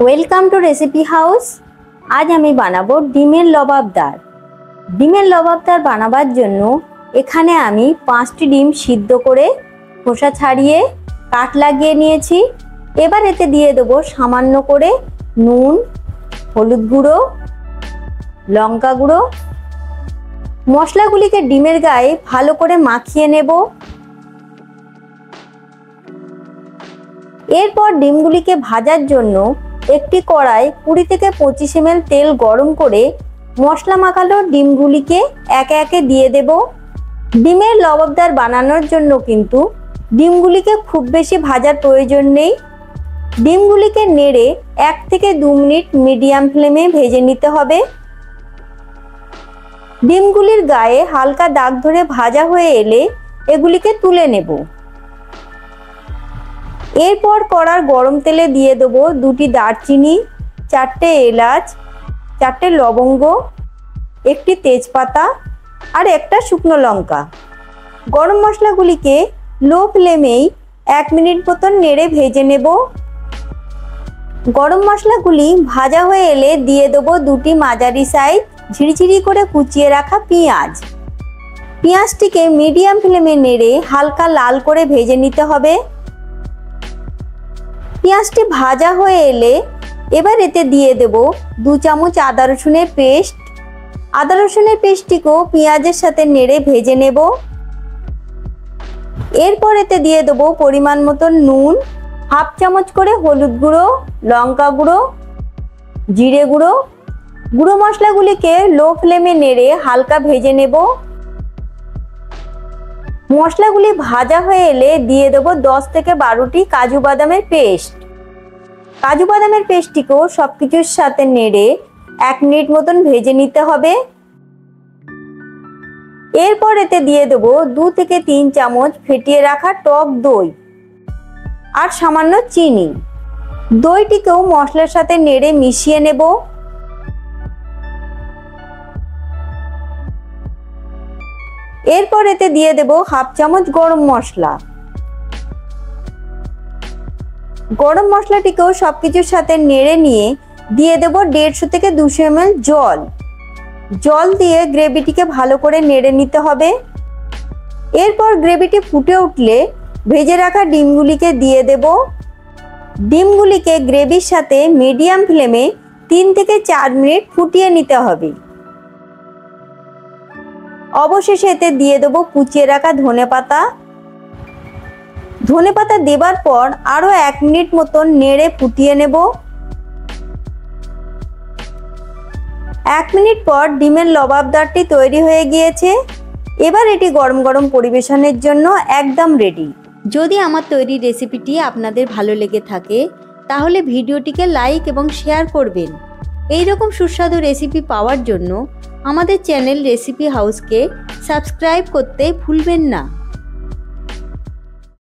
Welcome to recipe house. আজ আমি বানাবো ডিমের লবাবদার। ডিমের লবাবদার বানাবার জন্য এখানে আমি 5টি ডিম সিদ্ধ করে খোসা ছাড়িয়ে কাট লাগিয়ে নিয়েছি। এবার এতে দিয়ে দেবো সামান্য করে নুন, হলুদ গুঁড়ো, লঙ্কা গুঁড়ো। মশলাগুলিকে ডিমের গায়ে ভালো করে মাখিয়ে নেব। এরপর ডিমগুলিকে ভাজার জন্য একটি কড়াই 20 থেকে 25 ml তেল গরম করে মশলা মাখানো ডিমগুলিকে একে একে দিয়ে দেব। ডিমের লবাবদার বানানোর জন্য কিন্তু ডিমগুলিকে খুব বেশি ভাজার প্রয়োজন নেই। ডিমগুলিকে নেড়ে 1 থেকে 2 মিনিট মিডিয়াম ফ্লেমে ভেজে নিতে হবে। ডিমগুলির গায়ে হালকা দাগ ধরে ভাজা হয়ে এলে এগুলিকে তুলে নেব। এরপর কড়ার গরম তেলে দিয়ে দেবো 2টি দারচিনি, 4টে এলাচ, 4টে লবঙ্গ, 1টি তেজপাতা আর 1টা শুকনো লঙ্কা। গরম মশলাগুলিকে লো ফ্লেমেই 1 মিনিট মতন নেড়ে ভেজে নেব। গরম মশলাগুলি ভাজা হয়ে এলে দিয়ে দেবো 2টি মাঝারি সাইজ ঝিরিঝিরি করে কুচিয়ে রাখা পেঁয়াজ। পেঁয়াজটিকে মিডিয়াম ফ্লেমে নেড়ে হালকা লাল করে ভেজে নিতে হবে। পেঁয়াজটি ভাজা হয়ে এলে এবার এতে দিয়ে দেব 2 চামচ আদা রসুনের পেস্ট। আদা রসুনের পেস্টটিকেও পেঁয়াজের সাথে নেড়ে ভেজে নেব। এরপর এতে দিয়ে দেব পরিমাণ মতন নুন, হাফ চামচ করে হলুদ গুঁড়ো, লঙ্কা গুঁড়ো, জিরে গুঁড়ো। গুঁড়ো মশলাগুলিকে লো ফ্লেমে নেড়ে হালকা ভেজে নেব। মশলাগুলি ভাজা হয়ে এলে দিয়ে দেব 10 থেকে 12টি কাজু বাদামের পেস্ট। কাজু বাদামের পেস্টটিকেও সবকিছুর সাথে নেড়ে 1 মিনিট মতন ভেজে নিতে হবে। এরপর এতে দিয়ে দেব 2 থেকে 3 চামচ ফেটিয়ে রাখা টক দই আর সামান্য চিনি। দইটিকেও মশলার সাথে নেড়ে মিশিয়ে নেব। এরপর এতে দিয়ে দেব হাফ চামচ গরম মশলা। গরম মশলাটিকেও সবকিছুর সাথে নেড়ে নিয়ে দিয়ে দেব 150 থেকে 200 ml জল। জল দিয়ে গ্রেভিটিকে ভালো করে নেড়ে নিতে হবে। এরপর গ্রেভিটি ফুটে উঠলে ভেজে রাখা ডিমগুলিকে দিয়ে দেব। ডিমগুলিকে গ্রেভির সাথে মিডিয়াম ফ্লেমে 3 থেকে 4 মিনিট ফুটিয়ে নিতে হবে। অবশেষে এতে দিয়ে দেবো কুচিয়ে রাখা ধনেপাতা। ধনেপাতা দেবার পর আরো 1 মিনিট মতন নেড়ে ফুটিয়ে নেব। 1 মিনিট পর ডিমের লবাবদারটি তৈরি হয়ে গিয়েছে। এবার এটি গরম গরম পরিবেশনের জন্য একদম রেডি। যদি আমার তৈরি রেসিপিটি আপনাদের ভালো লেগে থাকে তাহলে ভিডিওটিকে লাইক এবং শেয়ার করবেন। এই রকম সুস্বাদু রেসিপি পাওয়ার জন্য আমাদের চ্যানেল রেসিপি হাউসকে সাবস্ক্রাইব করতে ভুলবেন না।